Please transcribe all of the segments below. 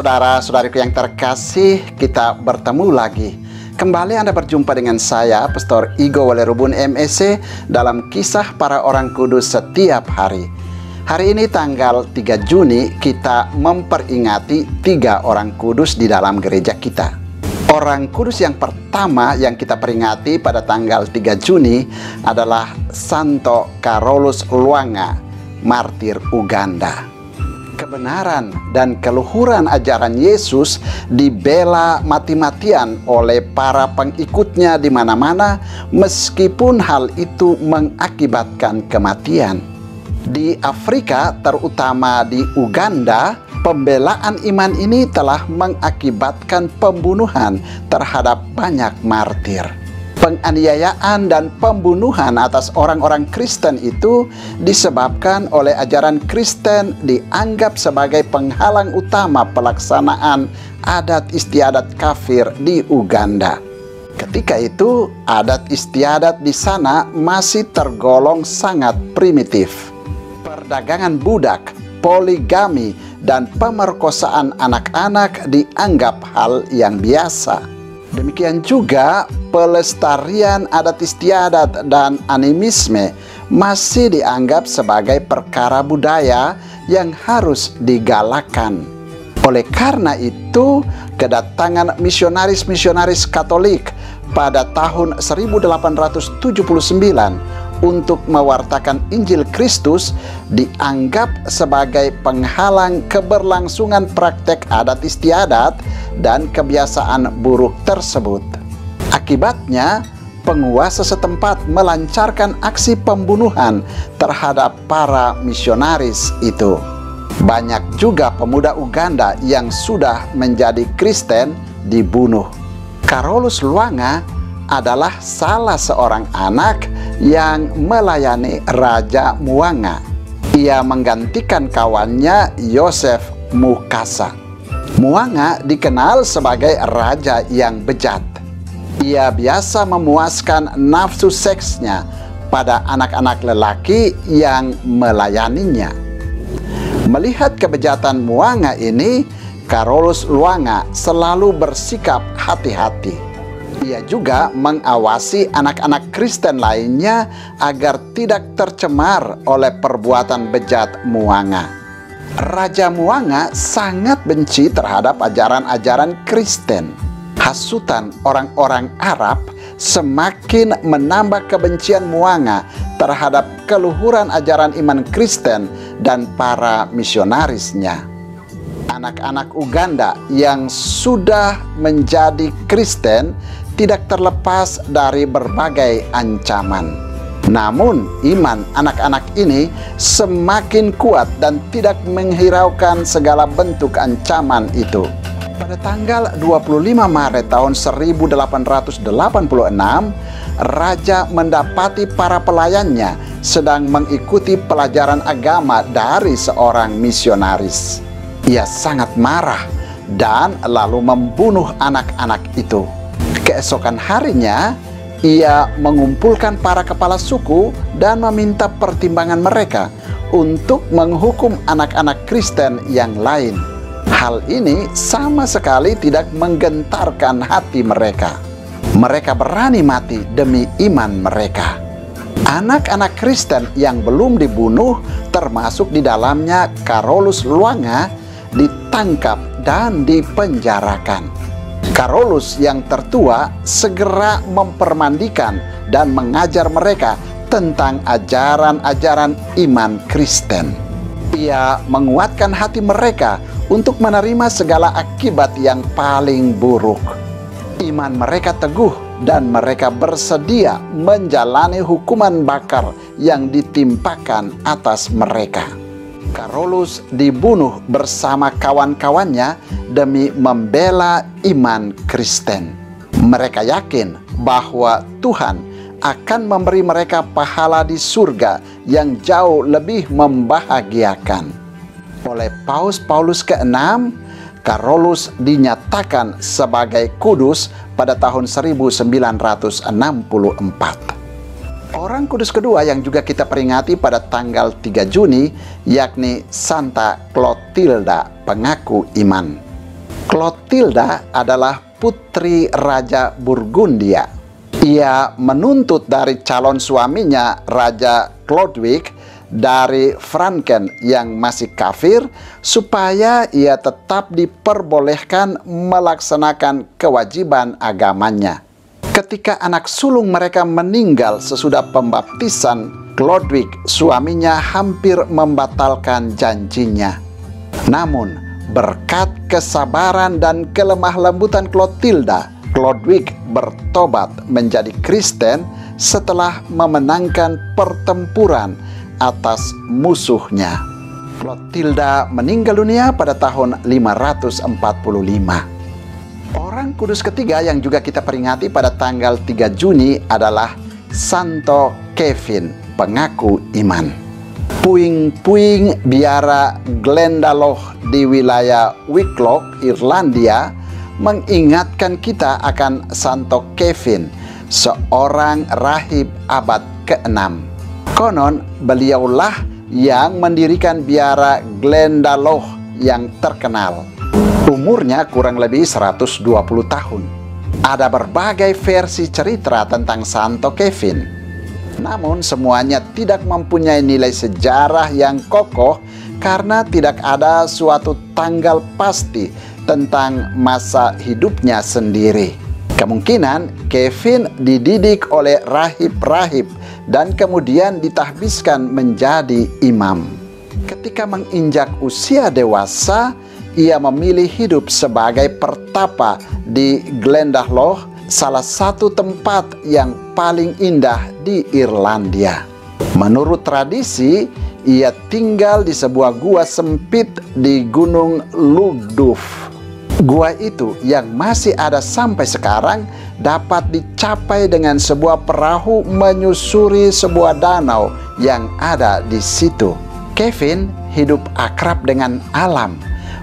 Saudara-saudariku yang terkasih, kita bertemu lagi. Kembali Anda berjumpa dengan saya, Pastor Igo Walerubun MEC, dalam Kisah Para Orang Kudus Setiap Hari. Hari ini tanggal 3 Juni, kita memperingati 3 orang kudus di dalam gereja kita. Orang kudus yang pertama yang kita peringati pada tanggal 3 Juni adalah Santo Carolus Lwanga, martir Uganda. Kebenaran dan keluhuran ajaran Yesus dibela mati-matian oleh para pengikutnya di mana-mana, meskipun hal itu mengakibatkan kematian. Di Afrika, terutama di Uganda, pembelaan iman ini telah mengakibatkan pembunuhan terhadap banyak martir. Penganiayaan dan pembunuhan atas orang-orang Kristen itu disebabkan oleh ajaran Kristen dianggap sebagai penghalang utama pelaksanaan adat istiadat kafir di Uganda. Ketika itu, adat istiadat di sana masih tergolong sangat primitif. Perdagangan budak, poligami, dan pemerkosaan anak-anak dianggap hal yang biasa. Demikian juga pelestarian adat istiadat dan animisme masih dianggap sebagai perkara budaya yang harus digalakan. Oleh karena itu, kedatangan misionaris-misionaris Katolik pada tahun 1879 untuk mewartakan Injil Kristus dianggap sebagai penghalang keberlangsungan praktek adat istiadat dan kebiasaan buruk tersebut. Akibatnya, penguasa setempat melancarkan aksi pembunuhan terhadap para misionaris itu. Banyak juga pemuda Uganda yang sudah menjadi Kristen dibunuh. Carolus Lwanga adalah salah seorang anak yang melayani Raja Mwanga. Ia menggantikan kawannya Yosef Mukasa. Mwanga dikenal sebagai raja yang bejat. Ia biasa memuaskan nafsu seksnya pada anak-anak lelaki yang melayaninya. Melihat kebejatan Mwanga ini, Carolus Lwanga selalu bersikap hati-hati. Ia juga mengawasi anak-anak Kristen lainnya agar tidak tercemar oleh perbuatan bejat Mwanga. Raja Mwanga sangat benci terhadap ajaran-ajaran Kristen. Hasutan orang-orang Arab semakin menambah kebencian Mwanga terhadap keluhuran ajaran iman Kristen dan para misionarisnya. Anak-anak Uganda yang sudah menjadi Kristen tidak terlepas dari berbagai ancaman. Namun, iman anak-anak ini semakin kuat dan tidak menghiraukan segala bentuk ancaman itu. Pada tanggal 25 Maret tahun 1886, Raja mendapati para pelayannya sedang mengikuti pelajaran agama dari seorang misionaris. Ia sangat marah dan lalu membunuh anak-anak itu. Keesokan harinya, ia mengumpulkan para kepala suku dan meminta pertimbangan mereka untuk menghukum anak-anak Kristen yang lain. Hal ini sama sekali tidak menggentarkan hati mereka. Mereka berani mati demi iman mereka. Anak-anak Kristen yang belum dibunuh, termasuk di dalamnya Carolus Lwanga, ditangkap dan dipenjarakan. Carolus yang tertua segera mempermandikan dan mengajar mereka tentang ajaran-ajaran iman Kristen. Ia menguatkan hati mereka untuk menerima segala akibat yang paling buruk. Iman mereka teguh dan mereka bersedia menjalani hukuman bakar yang ditimpakan atas mereka. Carolus dibunuh bersama kawan-kawannya demi membela iman Kristen. Mereka yakin bahwa Tuhan akan memberi mereka pahala di surga yang jauh lebih membahagiakan. Oleh Paus Paulus ke-6, Carolus dinyatakan sebagai kudus pada tahun 1964. Orang kudus kedua yang juga kita peringati pada tanggal 3 Juni, yakni Santa Clotilda, pengaku iman. Clotilda adalah putri Raja Burgundia. Ia menuntut dari calon suaminya, Raja Chlodwig dari Franken yang masih kafir, supaya ia tetap diperbolehkan melaksanakan kewajiban agamanya. Ketika anak sulung mereka meninggal sesudah pembaptisan, Chlodwig, suaminya, hampir membatalkan janjinya. Namun, berkat kesabaran dan kelemah lembutan Clotilda, Chlodwig bertobat menjadi Kristen setelah memenangkan pertempuran atas musuhnya. Clotilda meninggal dunia pada tahun 545. Orang kudus ketiga yang juga kita peringati pada tanggal 3 Juni adalah Santo Kevin, pengaku iman. Puing-puing biara Glendalough di wilayah Wicklow, Irlandia, mengingatkan kita akan Santo Kevin, seorang rahib abad ke-6. Konon, beliaulah yang mendirikan biara Glendalough yang terkenal. Umurnya kurang lebih 120 tahun. Ada berbagai versi cerita tentang Santo Kevin. Namun semuanya tidak mempunyai nilai sejarah yang kokoh karena tidak ada suatu tanggal pasti tentang masa hidupnya sendiri. Kemungkinan Kevin dididik oleh rahib-rahib dan kemudian ditahbiskan menjadi imam. Ketika menginjak usia dewasa, ia memilih hidup sebagai pertapa di Glendalough, salah satu tempat yang paling indah di Irlandia. Menurut tradisi, ia tinggal di sebuah gua sempit di Gunung Lugduf. Gua itu yang masih ada sampai sekarang dapat dicapai dengan sebuah perahu menyusuri sebuah danau yang ada di situ. Kevin hidup akrab dengan alam,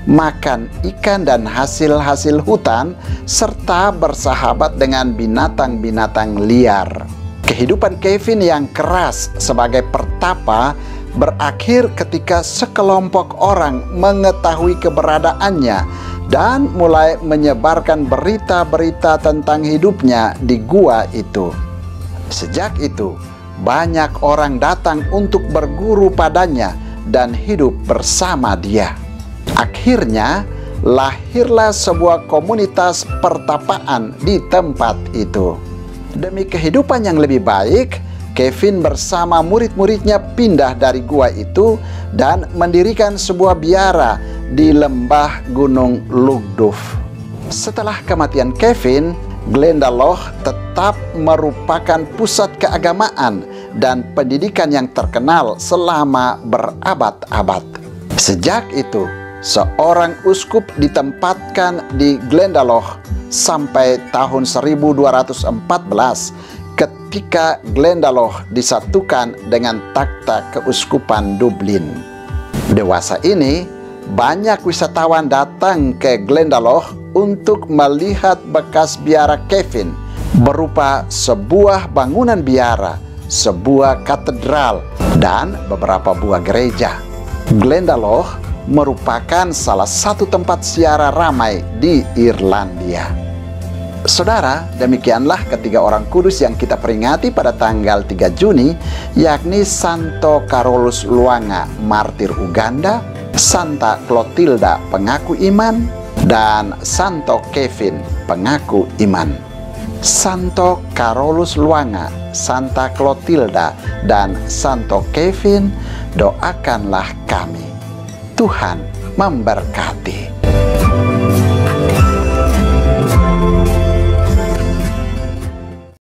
makan ikan dan hasil-hasil hutan, serta bersahabat dengan binatang-binatang liar. Kehidupan Kevin yang keras sebagai pertapa berakhir ketika sekelompok orang mengetahui keberadaannya dan mulai menyebarkan berita-berita tentang hidupnya di gua itu. Sejak itu, banyak orang datang untuk berguru padanya dan hidup bersama dia. Akhirnya, lahirlah sebuah komunitas pertapaan di tempat itu. Demi kehidupan yang lebih baik, Kevin bersama murid-muridnya pindah dari gua itu dan mendirikan sebuah biara di lembah Gunung Lugduf. Setelah kematian Kevin, Glendalough tetap merupakan pusat keagamaan dan pendidikan yang terkenal selama berabad-abad. Sejak itu, seorang uskup ditempatkan di Glendalough sampai tahun 1214 ketika Glendalough disatukan dengan takhta keuskupan Dublin. Dewasa ini, banyak wisatawan datang ke Glendalough untuk melihat bekas biara Kevin berupa sebuah bangunan biara, sebuah katedral, dan beberapa buah gereja. Glendalough merupakan salah satu tempat ziarah ramai di Irlandia. Saudara, demikianlah ketiga orang kudus yang kita peringati pada tanggal 3 Juni, yakni Santo Carolus Lwanga, martir Uganda, Santa Clotilda, pengaku iman, dan Santo Kevin, pengaku iman. Santo Carolus Lwanga, Santa Clotilda, dan Santo Kevin, doakanlah kami. Tuhan memberkati.